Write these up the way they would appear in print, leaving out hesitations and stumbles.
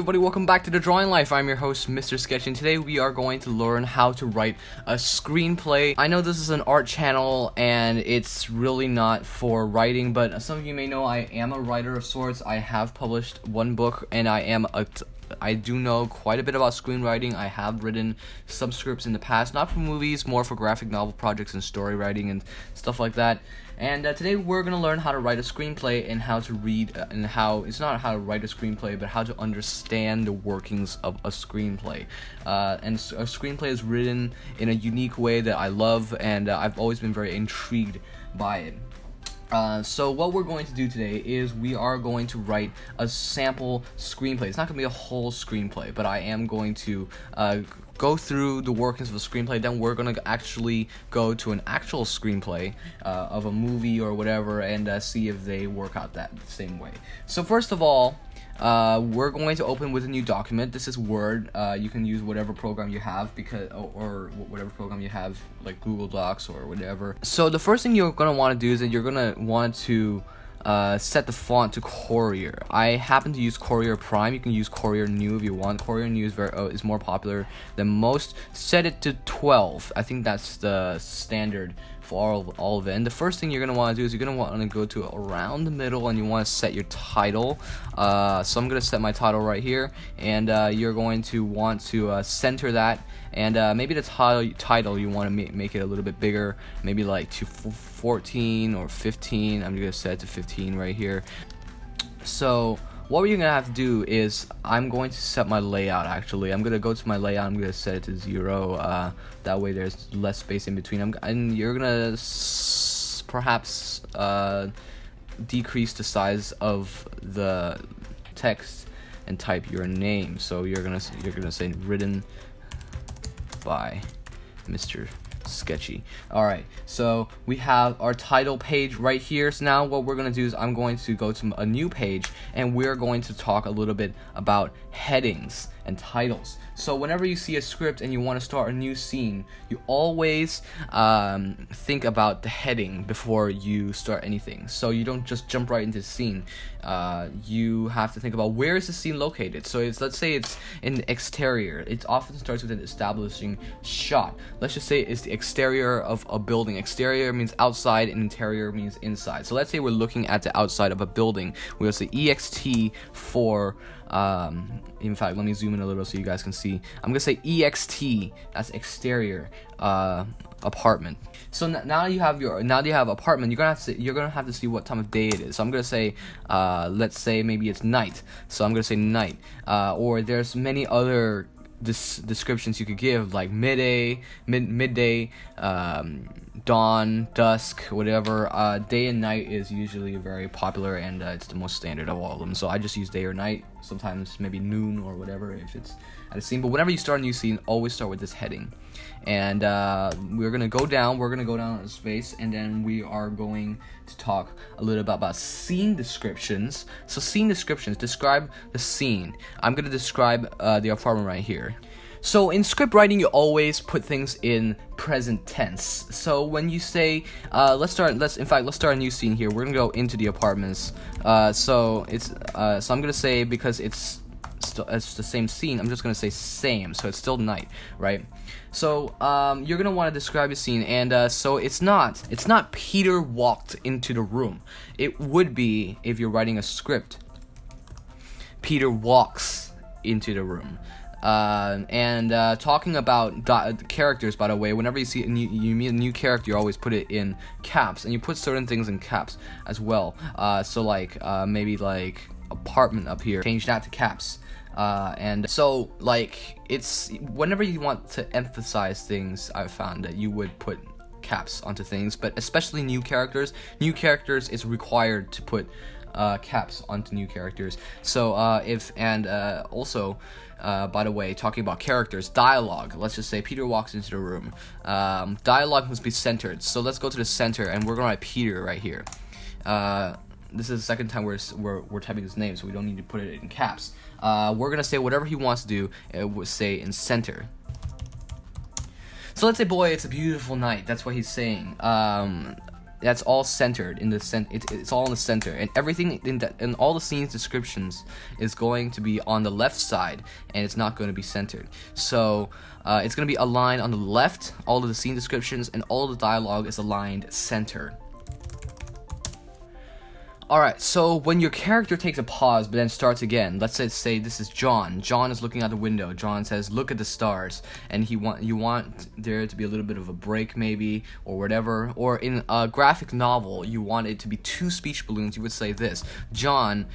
everybody, welcome back to The Drawing Life. I'm your host, Mr. Sketch, and today we are going to learn how to write a screenplay. I know this is an art channel, and it's really not for writing, but some of you may know I am a writer of sorts. I have published one book, and I do know quite a bit about screenwriting. I have written some scripts in the past, not for movies, more for graphic novel projects and story writing and stuff like that. And today we're going to learn how to write a screenplay and how to read, and how, it's not how to write a screenplay, but how to understand the workings of a screenplay. And a screenplay is written in a unique way that I love, and I've always been very intrigued by it. So what we're going to do today is we are going to write a sample screenplay. It's not going to be a whole screenplay, but I am going to go through the workings of a screenplay. Then we're going to actually go to an actual screenplay of a movie or whatever, and see if they work out that same way. So first of all, we're going to open with a new document. This is Word. You can use whatever program you have, or whatever program you have, like Google Docs or whatever. So the first thing you're going to want to do is that you're going to want to set the font to Courier. I happen to use Courier Prime. You can use Courier New if you want. Courier New is more popular than most. Set it to 12. I think that's the standard for all of it. And the first thing you're going to want to do is you're going to want to go to around the middle, and you want to set your title. So I'm going to set my title right here, and you're going to want to center that, and maybe the title you want to make it a little bit bigger, maybe like to 14 or 15. I'm going to set it to 15 right here. So what you're going to have to do is I'm going to set my layout. Actually, I'm going to go to my layout. I'm going to set it to 0. That way there's less space in between. And you're going to perhaps decrease the size of the text and type your name. So you're gonna say written by Mr. Sketchy. Alright, so we have our title page right here. So now what we're going to do is I'm going to go to a new page, and we're going to talk a little bit about headings and titles. So whenever you see a script and you want to start a new scene, you always think about the heading before you start anything. So you don't just jump right into the scene. You have to think about where is the scene located. So let's say it's in the exterior. It often starts with an establishing shot. Let's just say it's the exterior of a building. Exterior means outside, and interior means inside. So let's say we're looking at the outside of a building. We'll say EXT for in fact, let me zoom in a little so you guys can see. I'm gonna say EXT, that's exterior apartment. So now you have apartment, you're gonna have to see what time of day it is. So I'm gonna say let's say maybe it's night, so I'm gonna say night. Or there's many other descriptions you could give, like midday, dawn, dusk, whatever. Day and night is usually very popular, and it's the most standard of all of them. So I just use day or night, sometimes maybe noon or whatever if it's at a scene. But whenever you start a new scene, always start with this heading. And we're gonna go down a space, and then we are going to talk a little bit about scene descriptions. So scene descriptions, describe the scene. I'm gonna describe the apartment right here. So in script writing, you always put things in present tense. So when you say, let's start a new scene here. We're gonna go into the apartments. So I'm gonna say, because it's the same scene, I'm just gonna say same. So it's still night, right? So you're gonna want to describe a scene, and so it's not Peter walked into the room. It would be, if you're writing a script, Peter walks into the room. Talking about characters, by the way, whenever you meet a new character, you always put it in caps, and you put certain things in caps as well. So like maybe like apartment up here, change that to caps. And so like it's whenever you want to emphasize things, I've found that you would put caps onto things, but especially new characters, it's required to put caps onto new characters. So also by the way, talking about characters, dialogue, let's just say Peter walks into the room. Dialogue must be centered, so let's go to the center, and we're gonna write Peter right here. This is the second time we're typing his name, so we don't need to put it in caps. We're gonna say whatever he wants to do, it would say in center. So let's say, boy, it's a beautiful night. That's what he's saying. that's all centered in the it's all in the center, and everything in all the scenes descriptions is going to be on the left side, and it's not going to be centered. So it's going to be aligned on the left, all of the scene descriptions, and all of the dialogue is aligned centered. Alright, so when your character takes a pause but then starts again, let's say this is John. John is looking out the window. John says, "Look at the stars," and you want there to be a little bit of a break maybe, or whatever. Or in a graphic novel, you want it to be 2 speech balloons. You would say this: John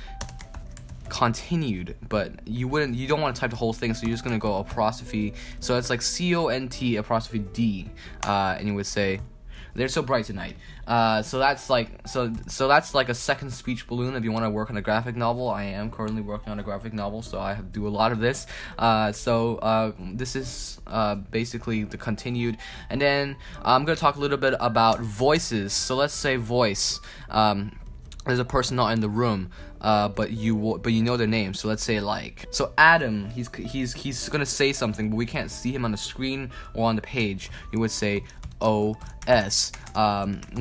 continued, but you don't want to type the whole thing, so you're just gonna go apostrophe. So it's like CONT apostrophe D, and you would say, "They're so bright tonight." So that's like a second speech balloon if you want to work on a graphic novel. I am currently working on a graphic novel, so I do a lot of this. This is basically the continued, and then I'm gonna talk a little bit about voices. So let's say voice. There's a person not in the room, but you know their name. So let's say so Adam, he's gonna say something, but we can't see him on the screen or on the page. You would say OS,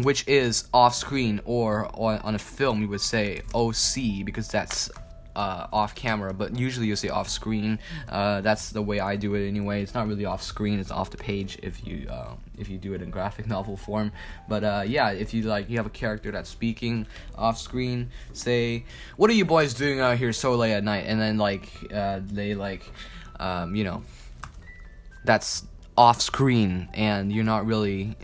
which is off screen, or on a film you would say OC, because that's off camera, but usually you say off screen. That's the way I do it anyway. It's not really off screen, it's off the page if you do it in graphic novel form. But yeah, if you have a character that's speaking off screen, say, "What are you boys doing out here so late at night?" And then that's off screen, and you're not really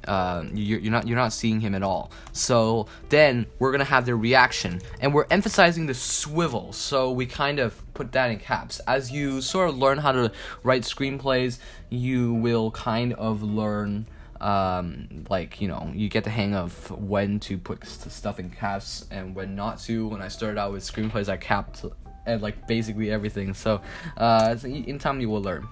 you're not seeing him at all. So then we're gonna have their reaction, and we're emphasizing the swivel, so we kind of put that in caps. As you sort of learn how to write screenplays, you will kind of learn you get the hang of when to put stuff in caps and when not to. When I started out with screenplays, I capped basically everything, so in time you will learn.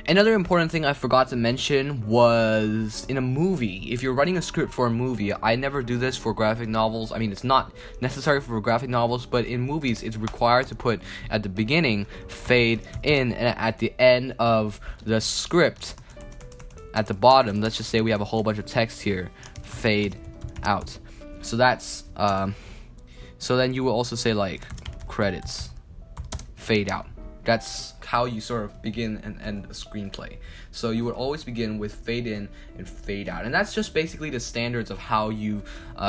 Another important thing I forgot to mention was in a movie. If you're writing a script for a movie, I never do this for graphic novels. I mean, it's not necessary for graphic novels, but in movies, it's required to put at the beginning, fade in, and at the end of the script, at the bottom, let's just say we have a whole bunch of text here, fade out. So that's, so then you will also say credits, fade out. That's how you sort of begin and end a screenplay. So you would always begin with fade in and fade out. And that's just basically the standards of how you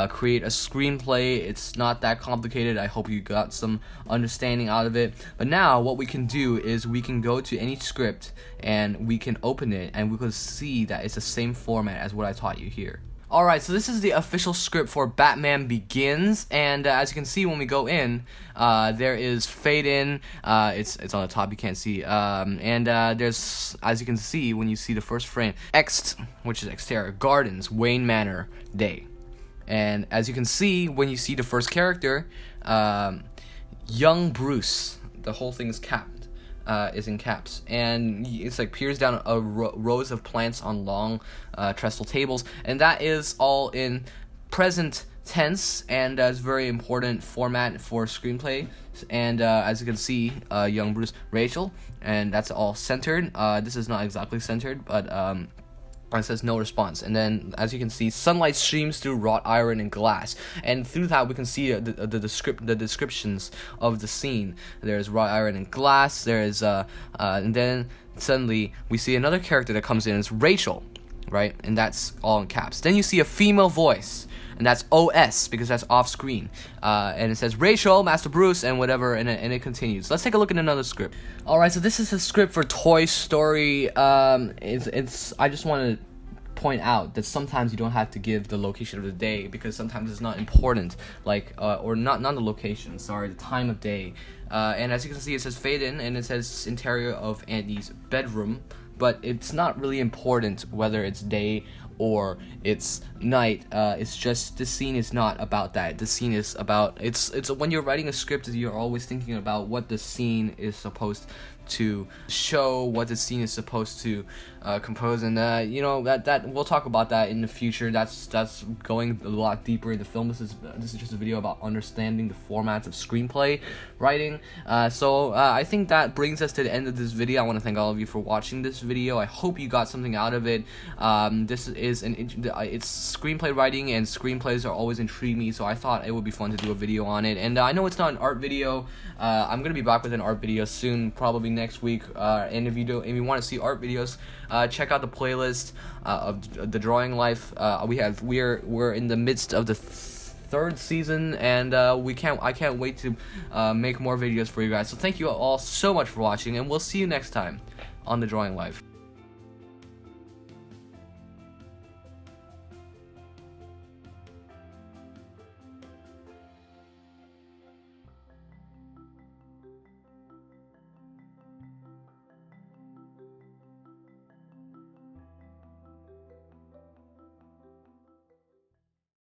create a screenplay. It's not that complicated. I hope you got some understanding out of it. But now what we can do is we can go to any script and we can open it, and we can see that it's the same format as what I taught you here. Alright, so this is the official script for Batman Begins, and as you can see when we go in, there is fade in, it's on the top, you can't see, and there's, as you can see when you see the first frame, Ext, which is exterior, Gardens, Wayne Manor, day. And as you can see when you see the first character, young Bruce, the whole thing is capped. Is in caps, and it's peers down rows of plants on long trestle tables, and that is all in present tense, and that's very important format for screenplay. And as you can see, young Bruce, Rachel, and that's all centered. This is not exactly centered, but it says no response, and then as you can see, sunlight streams through wrought iron and glass, and through that we can see the descriptions of the scene. There's wrought iron and glass. There is and then suddenly we see another character that comes in. It's Rachel, right? And that's all in caps. Then you see a female voice, and that's OS because that's off screen, and it says Rachel, Master Bruce, and whatever, and it continues. Let's take a look at another script. Alright, so this is a script for Toy Story. I just want to point out that sometimes you don't have to give the location of the day, because sometimes it's not important, or not the location, sorry, the time of day. And as you can see, it says fade in, and it says interior of Andy's bedroom, but it's not really important whether it's day or it's night. It's just, this scene is not about that. The scene is about, it's when you're writing a script, you're always thinking about what the scene is supposed to show what the scene is supposed to compose, and that we'll talk about that in the future. That's going a lot deeper in the film. This is just a video about understanding the formats of screenplay writing. So I think that brings us to the end of this video. I want to thank all of you for watching this video. I hope you got something out of it. This is it's screenplay writing, and screenplays are always intrigue me, so I thought it would be fun to do a video on it. And I know it's not an art video. I'm gonna be back with an art video soon, probably next week. And if you want to see art videos, check out the playlist of the Drawing Life. We're in the midst of the third season, and I can't wait to make more videos for you guys. So thank you all so much for watching, and we'll see you next time on the Drawing Life.